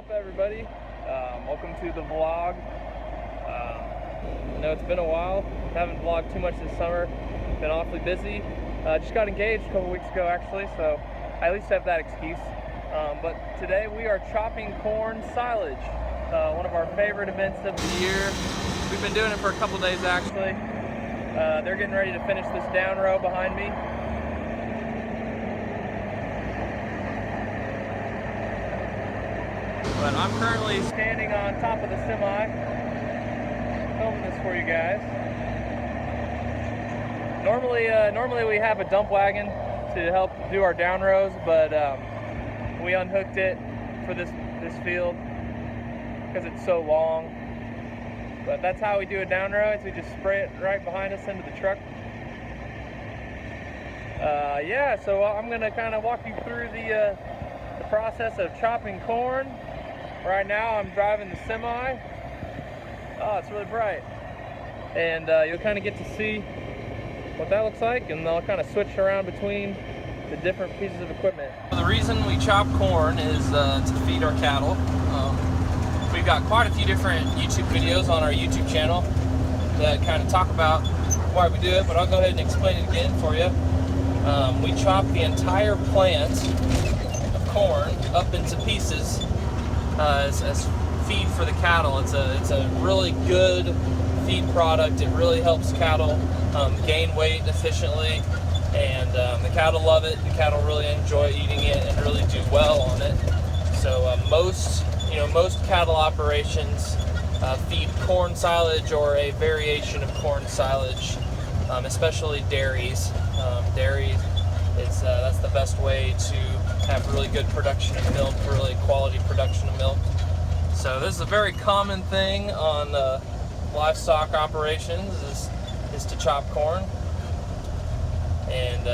up, everybody? Welcome to the vlog. I know it's been a while. Haven't vlogged too much this summer. Been awfully busy. Just got engaged a couple weeks ago, actually, so I at least have that excuse. But today we are chopping corn silage, one of our favorite events of the year. We've been doing it for a couple days, actually. They're getting ready to finish this down row behind me. But I'm currently standing on top of the semi, filming this for you guys. Normally we have a dump wagon to help do our down rows, but we unhooked it for this field because it's so long. But that's how we do a down row, is we just spray it right behind us into the truck. Yeah, so I'm gonna kind of walk you through the process of chopping corn. Right now I'm driving the semi. Oh, it's really bright. And you'll kind of get to see what that looks like, and I'll kind of switch around between the different pieces of equipment. The reason we chop corn is to feed our cattle. We've got quite a few different YouTube videos on our YouTube channel that kind of talk about why we do it, but I'll go ahead and explain it again for you. We chop the entire plant of corn up into pieces as feed for the cattle. It's a really good feed product. It really helps cattle gain weight efficiently, and the cattle love it. The cattle really enjoy eating it and really do well on it. So most cattle operations feed corn silage or a variation of corn silage, especially dairies. Dairies, that's the best way to have really good production of milk, really quality production of milk. So this is a very common thing on livestock operations, is to chop corn. And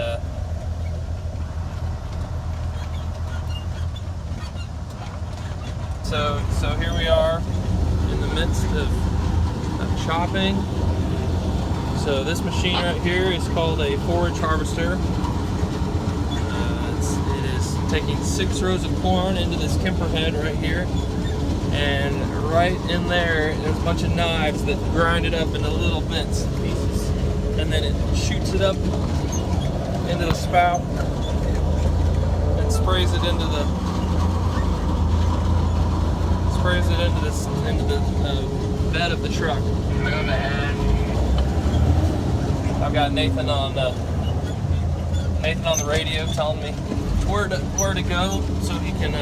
so here we are in the midst of chopping. So this machine right here is called a Forage Harvester. It is taking 6 rows of corn into this Kemper head right here, and right in there's a bunch of knives that grind it up into little bits and pieces, and then it shoots it up into the spout and sprays it into the bed of the truck. I've got Nathan on the radio telling me where to go so he can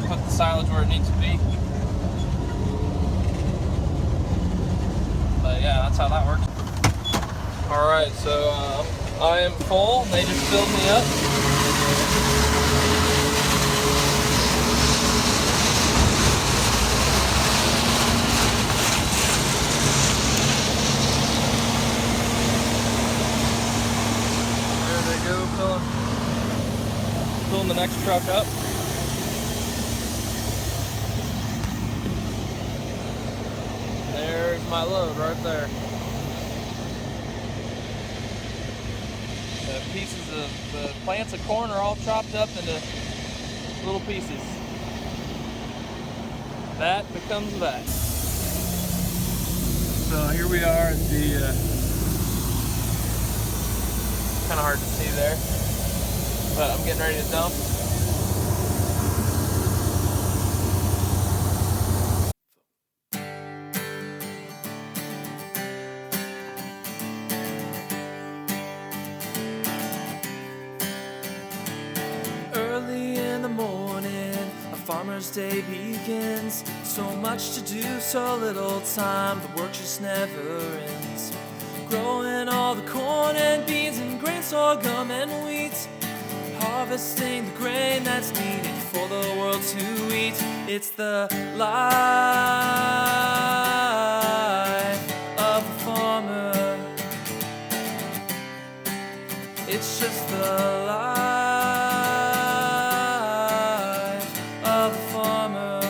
put the silage where it needs to be. But yeah, that's how that works. All right, so I am full. They just filled me up. Filling the next truck up. There's my load right there. The pieces of the plants of corn are all chopped up into little pieces. That becomes that. So here we are at the kind of hard to see there, but I'm getting ready to dump. Early in the morning, a farmer's day begins. So much to do, so little time, the work just never ends. Growing all the corn and beans and grain, sorghum and wheat, harvesting the grain that's needed for the world to eat. It's the life of a farmer. It's just the life of a farmer.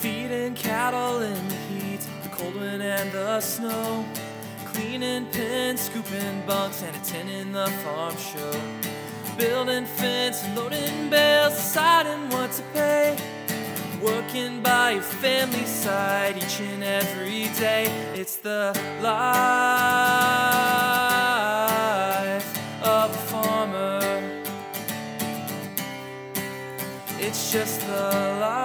Feeding cattle in the heat, the cold wind and the snow, cleaning Moving pins, scooping bunks, and attending the farm show. Building fence, loading bales, deciding what to pay. Working by your family's side each and every day. It's the life of a farmer. It's just the life